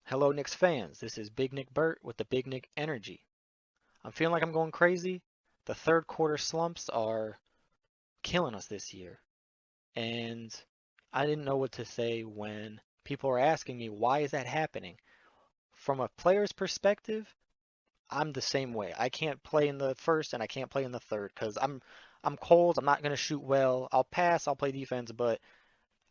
Hello, Knicks fans. This is Big Nick Burt with the Big Nick Energy. I'm feeling like I'm going crazy. The third quarter slumps are killing us this year. And I didn't know what to say when people were asking me, why is that happening? From a player's perspective, I'm the same way. I can't play in the first and I can't play in the third because I'm cold. I'm not going to shoot well. I'll pass, I'll play defense, but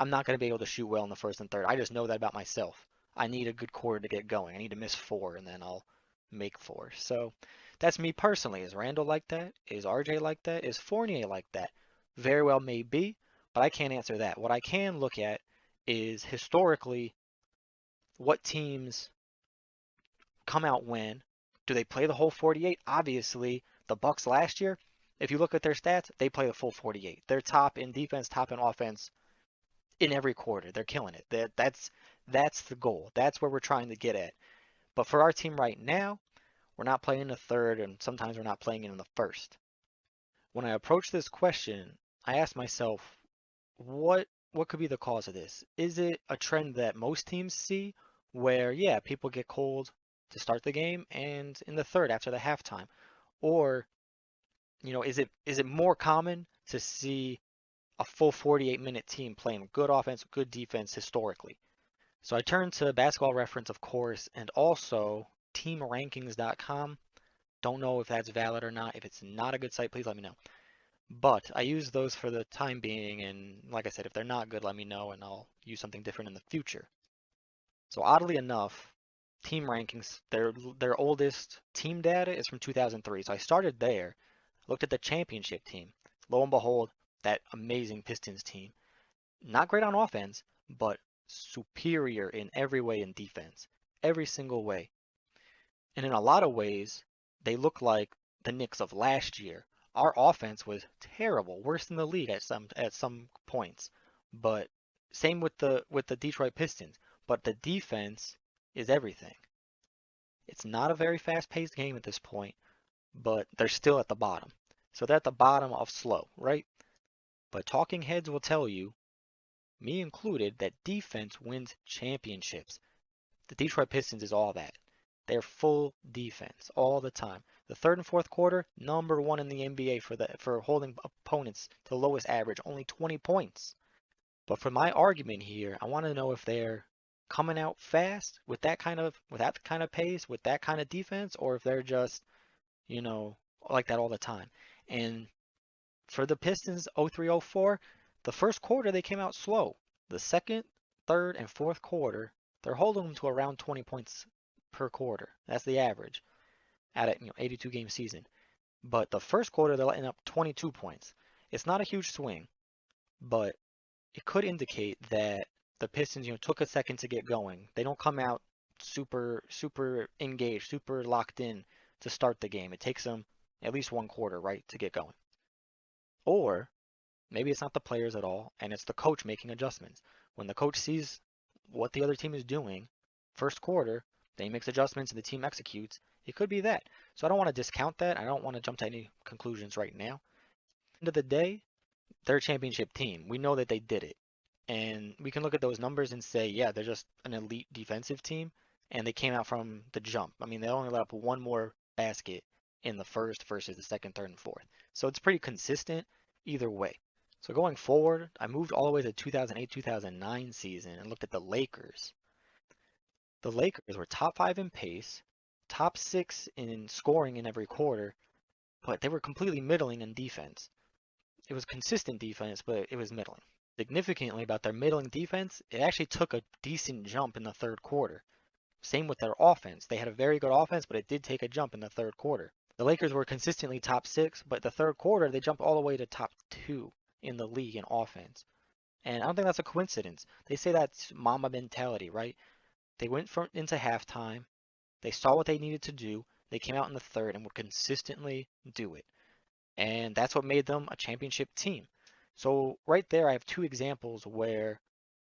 I'm not going to be able to shoot well in the first and third. I just know that about myself. I need a good quarter to get going. I need to miss four and then I'll make four. So that's me personally. Is Randall like that? Is RJ like that? Is Fournier like that? Very well may be, but I can't answer that. What I can look at is historically what teams come out when. Do they play the whole 48? Obviously, the Bucks last year, if you look at their stats, they play the full 48. They're top in defense, top in offense in every quarter. They're killing it. That's the goal. That's where we're trying to get at. But for our team right now, we're not playing in the third, and sometimes we're not playing in the first. When I approach this question, I ask myself, what could be the cause of this? Is it a trend that most teams see, where yeah, people get cold to start the game and in the third after the halftime, or is it more common to see a full 48-minute team playing good offense, good defense historically? So I turned to Basketball Reference, of course, and also TeamRankings.com. Don't know if that's valid or not. If it's not a good site, please let me know. But I use those for the time being, and like I said, if they're not good, let me know, and I'll use something different in the future. So oddly enough, Team Rankings, their oldest team data is from 2003. So I started there, looked at the championship team. Lo and behold, that amazing Pistons team. Not great on offense, but superior in every way in defense. Every single way. And in a lot of ways, they look like the Knicks of last year. Our offense was terrible, worse than the league at some points. But same with the Detroit Pistons. But the defense is everything. It's not a very fast-paced game at this point, but they're still at the bottom. So they're at the bottom of slow, right? But talking heads will tell you, me included, that defense wins championships. The Detroit Pistons is all that. They're full defense all the time. The third and fourth quarter, number one in the NBA for holding opponents to the lowest average, only 20 points. But for my argument here, I want to know if they're coming out fast with that kind of pace, with that kind of defense, or if they're just, you know, like that all the time. And for the Pistons 03-04, the first quarter they came out slow. The second, third, and fourth quarter, they're holding them to around 20 points per quarter. That's the average at a 82 game season. But the first quarter they're letting up 22 points. It's not a huge swing, but it could indicate that the Pistons, took a second to get going. They don't come out super engaged, super locked in to start the game. It takes them at least one quarter, right, to get going. Or maybe it's not the players at all, and it's the coach making adjustments. When the coach sees what the other team is doing, first quarter, then he makes adjustments and the team executes. It could be that. So I don't want to discount that. I don't want to jump to any conclusions right now. End of the day, they're a championship team. We know that they did it. And we can look at those numbers and say, yeah, they're just an elite defensive team, and they came out from the jump. I mean, they only let up one more basket in the first versus the second, third, and fourth. So it's pretty consistent either way. So going forward, I moved all the way to 2008-2009 season and looked at the Lakers. The Lakers were top five in pace, top six in scoring in every quarter, but they were completely middling in defense. It was consistent defense, but it was middling. Significantly about their middling defense, it actually took a decent jump in the third quarter. Same with their offense. They had a very good offense, but it did take a jump in the third quarter. The Lakers were consistently top six, but the third quarter they jumped all the way to top two in the league in offense. And I don't think that's a coincidence. They say that's Mamba mentality, right? They went into halftime. They saw what they needed to do. They came out in the third and would consistently do it. And that's what made them a championship team. So right there, I have two examples where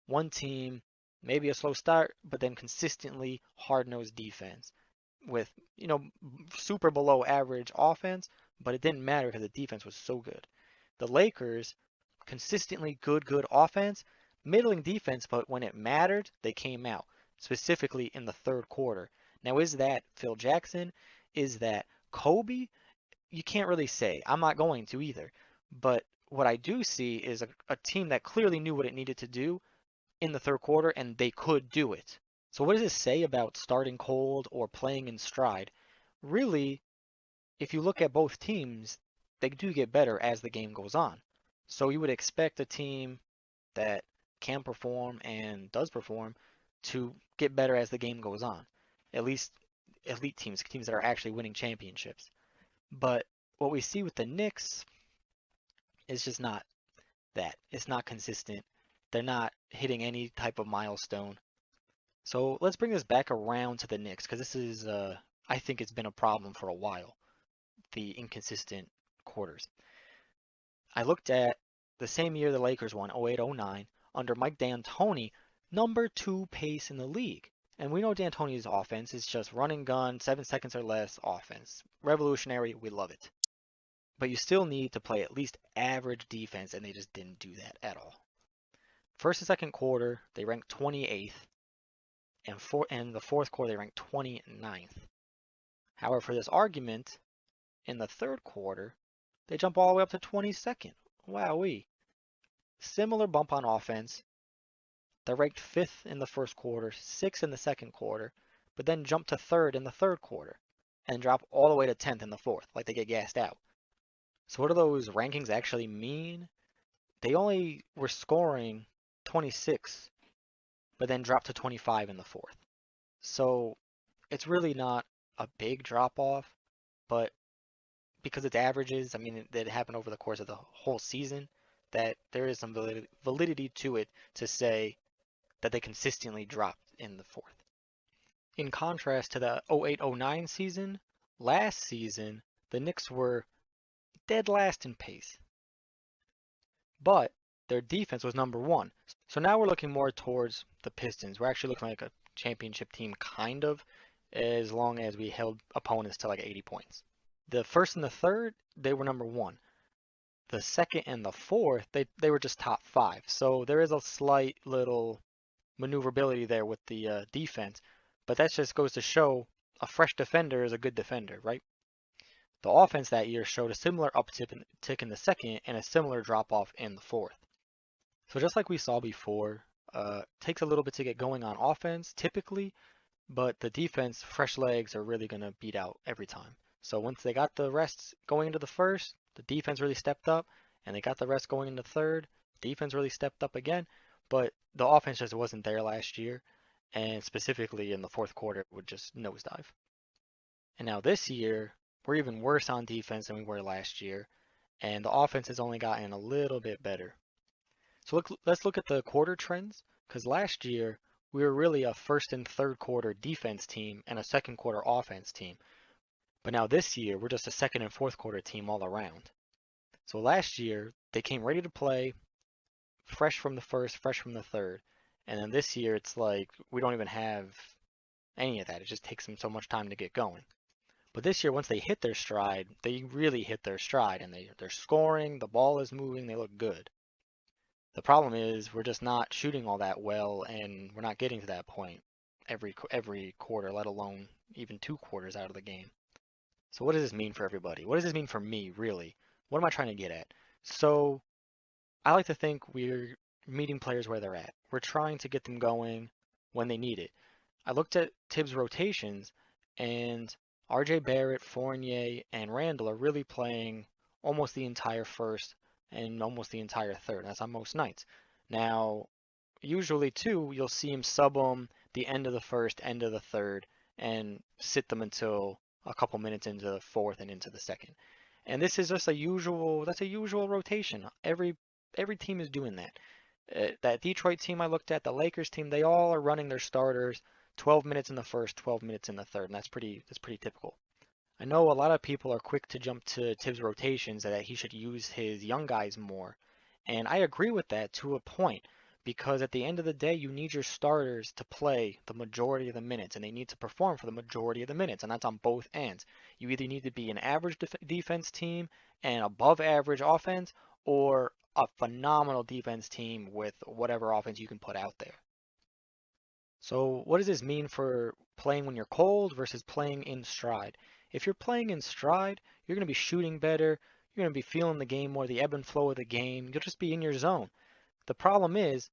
one team, maybe a slow start, but then consistently hard-nosed defense with, super below average offense, but it didn't matter because the defense was so good. The Lakers, consistently good offense, middling defense, but when it mattered, they came out. specifically in the third quarter. Now, is that Phil Jackson? Is that Kobe? You can't really say. I'm not going to either. But what I do see is a team that clearly knew what it needed to do in the third quarter, and they could do it. So what does this say about starting cold or playing in stride? Really, if you look at both teams, they do get better as the game goes on. So you would expect a team that can perform and does perform to get better as the game goes on. At least elite teams, teams that are actually winning championships. But what we see with the Knicks is just not that. It's not consistent. They're not hitting any type of milestone. So let's bring this back around to the Knicks because this is, I think it's been a problem for a while, the inconsistent quarters. I looked at the same year the Lakers won, 08-09, under Mike D'Antoni, #2 pace in the league. And we know D'Antoni's offense is just run and gun, 7 seconds or less offense. Revolutionary, we love it. But you still need to play at least average defense, and they just didn't do that at all. First and second quarter, they ranked 28th, and the fourth quarter, they ranked 29th. However, for this argument, in the third quarter, they jump all the way up to 22nd. Wowee. Similar bump on offense. They're ranked 5th in the first quarter, 6th in the second quarter, but then jump to 3rd in the third quarter and drop all the way to 10th in the fourth, like they get gassed out. So what do those rankings actually mean? They only were scoring 26, but then dropped to 25 in the fourth. So it's really not a big drop off, but because it's averages, I mean, it happened over the course of the whole season, that there is some validity to it to say that they consistently dropped in the fourth. In contrast to the 08-09 season, last season, the Knicks were dead last in pace. But their defense was #1. So now we're looking more towards the Pistons. We're actually looking like a championship team, kind of, as long as we held opponents to like 80 points. The first and the third, they were #1. The second and the fourth, they were just top 5. So there is a slight little maneuverability there with the defense, but that just goes to show a fresh defender is a good defender, right? The offense that year showed a similar uptick in the second and a similar drop off in the fourth. So just like we saw before, takes a little bit to get going on offense typically, but the defense, fresh legs are really going to beat out every time. So once they got the rest going into the first, the defense really stepped up, and they got the rest going into third, defense really stepped up again, but the offense just wasn't there last year, and specifically in the fourth quarter, it would just nosedive. And now this year, we're even worse on defense than we were last year, and the offense has only gotten a little bit better. So let's look at the quarter trends, because last year, we were really a first and third quarter defense team and a second quarter offense team. But now this year, we're just a second and fourth quarter team all around. So last year, they came ready to play, fresh from the first, fresh from the third. And then this year, it's like we don't even have any of that. It just takes them so much time to get going. But this year, once they hit their stride, they really hit their stride. And they're scoring, the ball is moving, they look good. The problem is we're just not shooting all that well, and we're not getting to that point every quarter, let alone even 2 quarters out of the game. So what does this mean for everybody? What does this mean for me, really? What am I trying to get at? So I like to think we're meeting players where they're at. We're trying to get them going when they need it. I looked at Tibbs' rotations, and RJ Barrett, Fournier, and Randall are really playing almost the entire first and almost the entire third. That's on most nights. Now, usually too, you'll see him sub them the end of the first, end of the third, and sit them until a couple minutes into the fourth and into the second. And this is just a usual rotation. Every team is doing that. That Detroit team I looked at, the Lakers team, they all are running their starters 12 minutes in the first, 12 minutes in the third, and that's pretty typical. I know a lot of people are quick to jump to Tibbs' rotations that he should use his young guys more, and I agree with that to a point, because at the end of the day, you need your starters to play the majority of the minutes, and they need to perform for the majority of the minutes, and that's on both ends. You either need to be an average defense team and above average offense, or a phenomenal defense team with whatever offense you can put out there. So what does this mean for playing when you're cold versus playing in stride? If you're playing in stride, you're going to be shooting better. You're going to be feeling the game more, the ebb and flow of the game. You'll just be in your zone. The problem is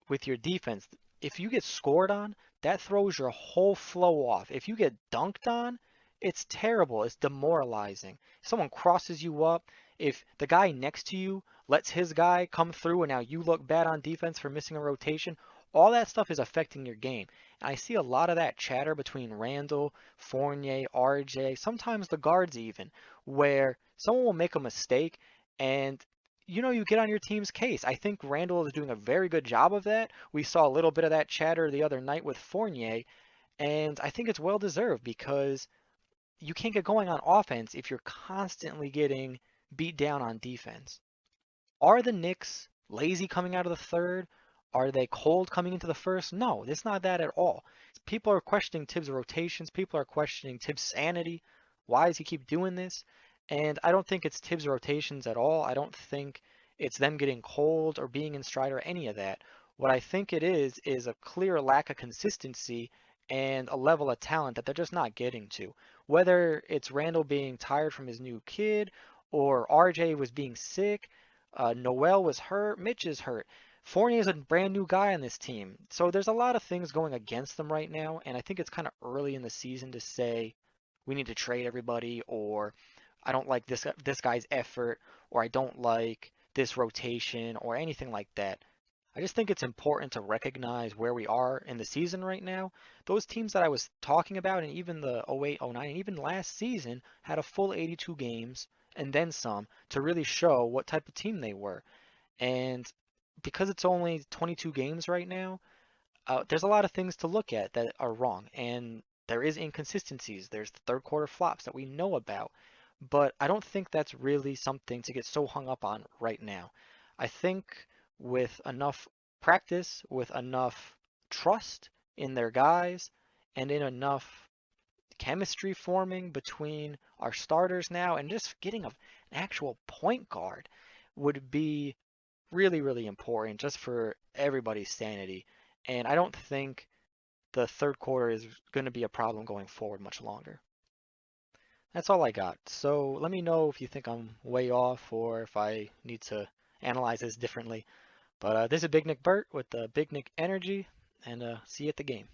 with your defense, if you get scored on, that throws your whole flow off. If you get dunked on, it's terrible. It's demoralizing. If someone crosses you up, if the guy next to you lets his guy come through and now you look bad on defense for missing a rotation, all that stuff is affecting your game. And I see a lot of that chatter between Randall, Fournier, RJ, sometimes the guards even, where someone will make a mistake and you get on your team's case. I think Randall is doing a very good job of that. We saw a little bit of that chatter the other night with Fournier, and I think it's well deserved because you can't get going on offense if you're constantly getting beat down on defense. Are the Knicks lazy coming out of the third? Are they cold coming into the first? No, it's not that at all. People are questioning Tibbs' rotations. People are questioning Tibbs' sanity. Why does he keep doing this? And I don't think it's Tibbs' rotations at all. I don't think it's them getting cold or being in stride or any of that. What I think it is a clear lack of consistency and a level of talent that they're just not getting to. Whether it's Randall being tired from his new kid or RJ was being sick, Noel was hurt. Mitch is hurt. Fournier is a brand new guy on this team. So there's a lot of things going against them right now, and I think it's kind of early in the season to say we need to trade everybody, or I don't like this guy's effort, or I don't like this rotation, or anything like that. I just think it's important to recognize where we are in the season right now. Those teams that I was talking about, and even the 08, 09, and even last season, had a full 82 games and then some to really show what type of team they were. And because it's only 22 games right now, there's a lot of things to look at that are wrong. And there is inconsistencies. There's the third quarter flops that we know about. But I don't think that's really something to get so hung up on right now. I think with enough practice, with enough trust in their guys, and in enough chemistry forming between our starters now, and just getting an actual point guard would be really, really important just for everybody's sanity. And I don't think the third quarter is going to be a problem going forward much longer. That's all I got. So let me know if you think I'm way off or if I need to analyze this differently. But this is Big Nick Burt with the Big Nick Energy, and see you at the game.